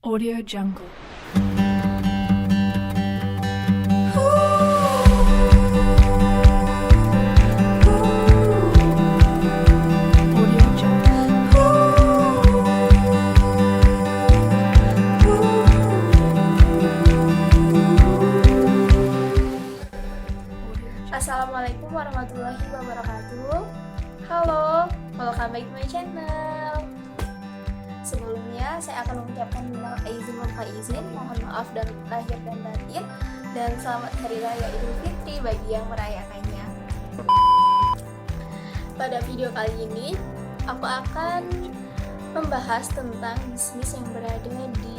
Audio Jungle. Audio Jungle. Assalamualaikum warahmatullahi wabarakatuh. Halo, welcome back to my channel. Sebelumnya saya akan mengucapkan minal aizin wal faizin, mohon maaf dan lahir dan batin, dan selamat hari raya Idul Fitri bagi yang merayakannya. Pada video kali ini aku akan membahas tentang bisnis yang berada di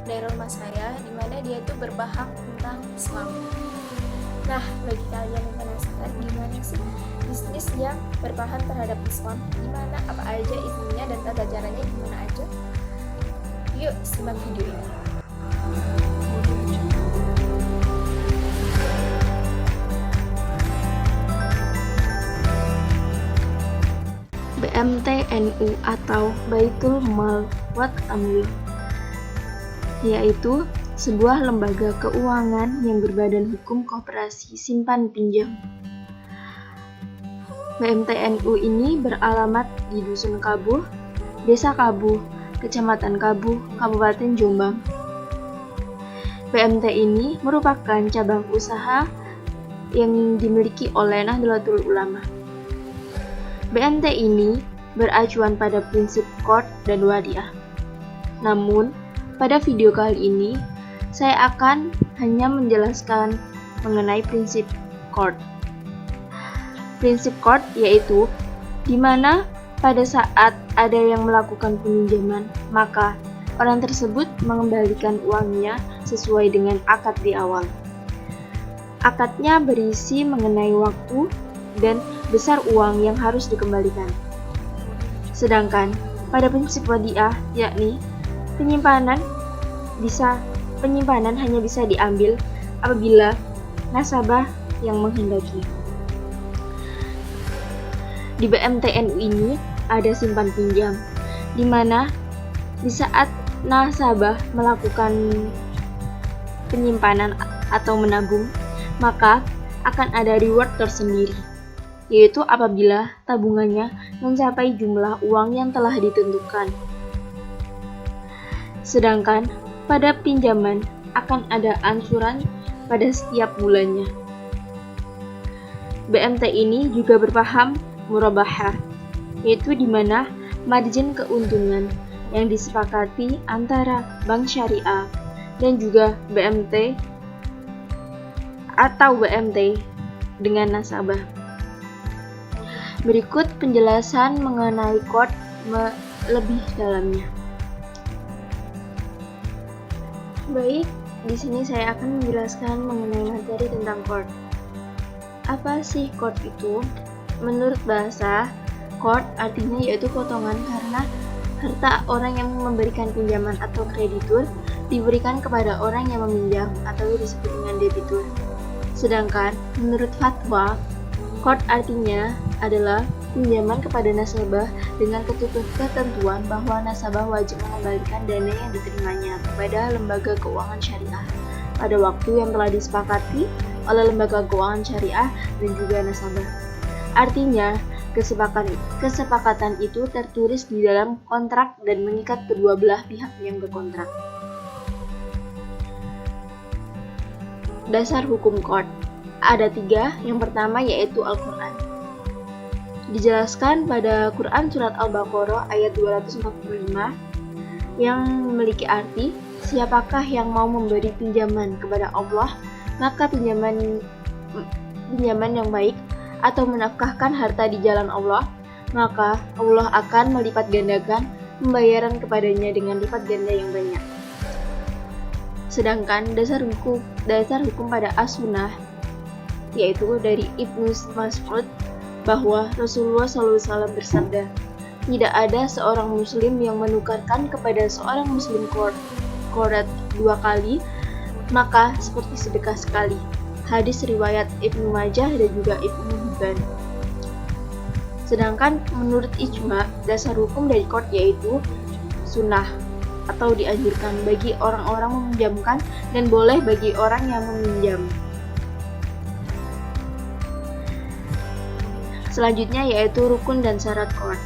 daerah rumah saya, di mana dia itu berbahas tentang Islam. Nah, bagi kalian yang penasaran gimana sih bisnis yang berbahan terhadap Islam, gimana, apa aja isinya, dan tata caranya gimana aja, yuk simak video ini. BMTNU atau Baitul Mal wat Tamwil, yaitu sebuah lembaga keuangan yang berbadan hukum koperasi simpan pinjam. BMTNU ini beralamat di Dusun Kabuh, Desa Kabuh, Kecamatan Kabuh, Kabupaten Jombang. BMT ini merupakan cabang usaha yang dimiliki oleh Nahdlatul Ulama. BMT ini beracuan pada prinsip qard dan wadiah. Namun, pada video kali ini saya akan hanya menjelaskan mengenai prinsip qard. Prinsip qard yaitu di mana pada saat ada yang melakukan peminjaman, maka orang tersebut mengembalikan uangnya sesuai dengan akad di awal. Akadnya berisi mengenai waktu dan besar uang yang harus dikembalikan. Sedangkan pada prinsip wadiah, yakni penyimpanan hanya bisa diambil apabila nasabah yang menghendaki. Di BMTNU ini ada simpan pinjam, di mana di saat nasabah melakukan penyimpanan atau menabung, maka akan ada reward tersendiri, yaitu apabila tabungannya mencapai jumlah uang yang telah ditentukan. Sedangkan pada pinjaman akan ada angsuran pada setiap bulannya. BMT ini juga berpaham murabahah, yaitu di mana margin keuntungan yang disepakati antara bank syariah dan juga BMT atau BMT dengan nasabah. Berikut penjelasan mengenai qard lebih dalamnya. Baik, di sini saya akan menjelaskan mengenai materi tentang qard. Apa sih qard itu? Menurut bahasa, qard artinya yaitu potongan karena harta orang yang memberikan pinjaman atau kreditur diberikan kepada orang yang meminjam atau disebut dengan debitur. Sedangkan menurut fatwa, qard artinya adalah pinjaman kepada nasabah dengan ketentuan bahwa nasabah wajib mengembalikan dana yang diterimanya kepada lembaga keuangan syariah pada waktu yang telah disepakati oleh lembaga keuangan syariah dan juga nasabah. Artinya, kesepakatan itu tertulis di dalam kontrak dan mengikat kedua belah pihak yang berkontrak. Dasar hukum qard ada 3. Yang pertama yaitu Al-Quran. Dijelaskan pada Quran Surat Al-Baqarah ayat 245 yang memiliki arti, siapakah yang mau memberi pinjaman kepada Allah, maka pinjaman yang baik, atau menafkahkan harta di jalan Allah, maka Allah akan melipat gandakan pembayaran kepadanya dengan lipat ganda yang banyak. Sedangkan dasar hukum pada as-sunnah yaitu dari Ibnu Mas'ud bahwa Rasulullah SAW bersabda, tidak ada seorang muslim yang menukarkan kepada seorang muslim qard 2 kali, maka seperti sedekah sekali. Hadis riwayat Ibnu Majah dan juga Ibnu Hibban. Sedangkan menurut ijma, dasar hukum dari qard yaitu sunnah. atau dianjurkan bagi orang-orang meminjamkan dan boleh bagi orang yang meminjam. Selanjutnya yaitu rukun dan syarat qard.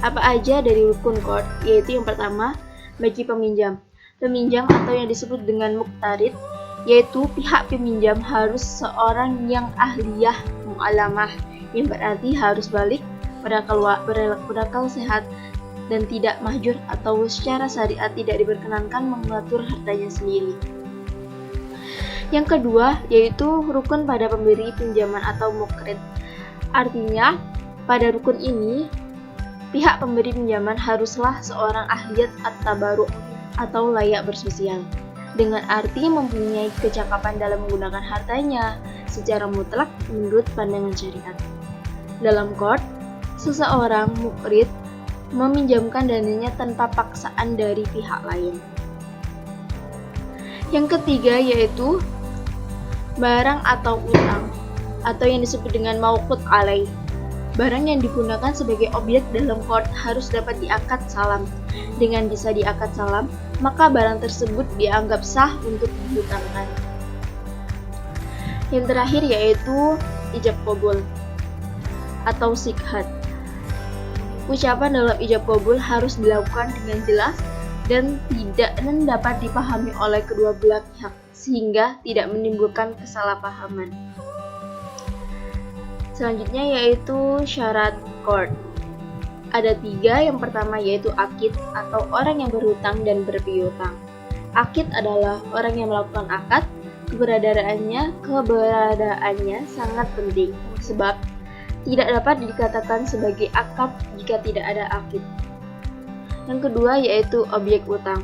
Apa aja dari rukun qard? Yaitu yang pertama, bagi peminjam. Peminjam atau yang disebut dengan muqtarid, yaitu pihak peminjam harus seorang yang ahliyah mu'alamah, yang berarti harus balik, berakal sehat, dan tidak mahjur atau secara syariat tidak diperkenankan mengatur hartanya sendiri. Yang kedua yaitu rukun pada pemberi pinjaman atau muqrid. Artinya pada rukun ini pihak pemberi pinjaman haruslah seorang ahliyat at-tabarru atau layak bersosial, dengan arti mempunyai kecakapan dalam menggunakan hartanya secara mutlak menurut pandangan syariat. Dalam qard, seseorang muqrid meminjamkan dananya tanpa paksaan dari pihak lain. Yang ketiga yaitu barang atau utang, atau yang disebut dengan mauqut alaih. Barang yang digunakan sebagai objek dalam qard harus dapat diakad salam. Dengan bisa diakad salam, maka barang tersebut dianggap sah untuk dihutangkan. Yang terakhir yaitu ijab qabul atau sikhat. Ucapan dalam ijab qabul harus dilakukan dengan jelas dan tidak dapat dipahami oleh kedua belah pihak sehingga tidak menimbulkan kesalahpahaman. Selanjutnya yaitu syarat qard. Ada 3, yang pertama yaitu akid atau orang yang berhutang dan berpiutang. Akid adalah orang yang melakukan akad, keberadaannya sangat penting sebab tidak dapat dikatakan sebagai akad jika tidak ada akid. Yang kedua yaitu objek utang,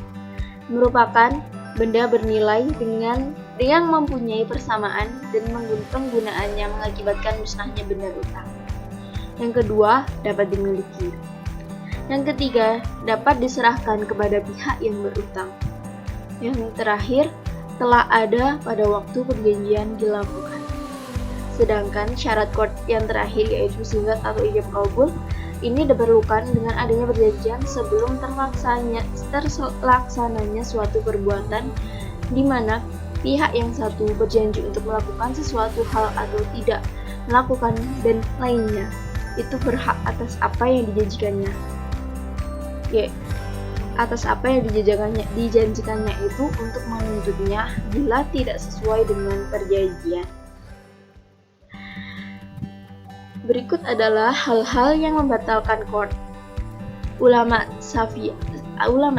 merupakan benda bernilai dengan mempunyai persamaan dan penggunaannya mengakibatkan musnahnya benda utang. Yang kedua, dapat dimiliki. Yang ketiga, dapat diserahkan kepada pihak yang berutang. Yang terakhir, telah ada pada waktu perjanjian dilakukan. Sedangkan syarat qard yang terakhir yaitu sikhat atau ijab qabul ini diperlukan dengan adanya perjanjian sebelum terlaksananya suatu perbuatan di mana pihak yang satu berjanji untuk melakukan sesuatu hal atau tidak melakukan dan lainnya itu berhak atas apa yang dijanjikannya. Atas apa yang dijanjikannya itu untuk menuntutnya bila tidak sesuai dengan perjanjian. Berikut adalah hal-hal yang membatalkan qard. Ulama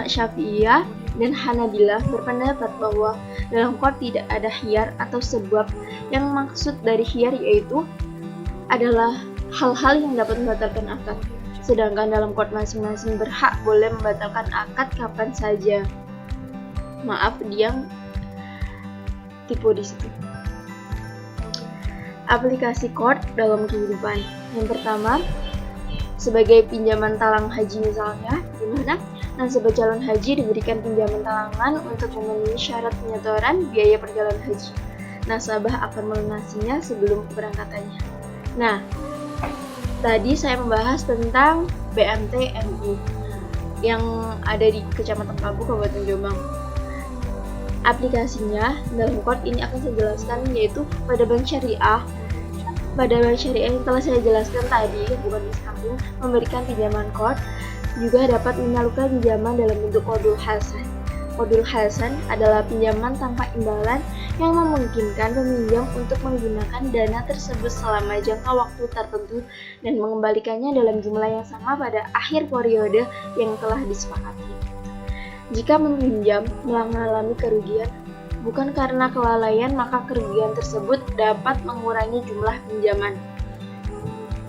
Syafi'iyah dan Hanabilah berpendapat bahwa dalam qard tidak ada khiyar atau sebab. Yang maksud dari khiyar yaitu adalah hal-hal yang dapat membatalkan akad. Sedangkan dalam qard masing-masing berhak boleh membatalkan akad kapan saja. Maaf, dia tipu di situ. Aplikasi qard dalam kehidupan. Yang pertama, sebagai pinjaman talang haji misalnya, di mana nasabah calon haji diberikan pinjaman talangan untuk memenuhi syarat penyetoran biaya perjalanan haji. Nasabah akan melunasinya sebelum keberangkatannya. Nah, tadi saya membahas tentang BMT MI yang ada di Kecamatan Pabu, Kabupaten Jombang. Aplikasinya dalam qard ini akan saya jelaskan yaitu pada bank syariah. Pada bank syariah yang telah saya jelaskan tadi, bukan di samping memberikan pinjaman qard, juga dapat menyalurkan pinjaman dalam bentuk qardul hasan. Qardul hasan adalah pinjaman tanpa imbalan yang memungkinkan peminjam untuk menggunakan dana tersebut selama jangka waktu tertentu dan mengembalikannya dalam jumlah yang sama pada akhir periode yang telah disepakati. Jika peminjam mengalami kerugian bukan karena kelalaian, maka kerugian tersebut dapat mengurangi jumlah pinjaman.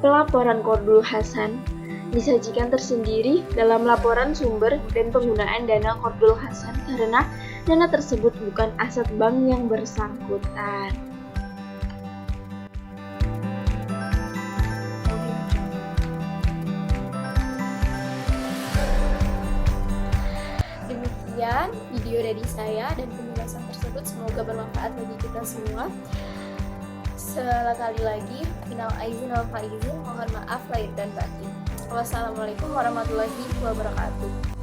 Pelaporan qardul hasan disajikan tersendiri dalam laporan sumber dan penggunaan dana qardul hasan karena dana tersebut bukan aset bank yang bersangkutan. Demikian video dari saya dan penjelasan tersebut semoga bermanfaat bagi kita semua. Sekali lagi, minal aizin wal faizin, mohon maaf lahir dan batin. Wassalamualaikum warahmatullahi wabarakatuh.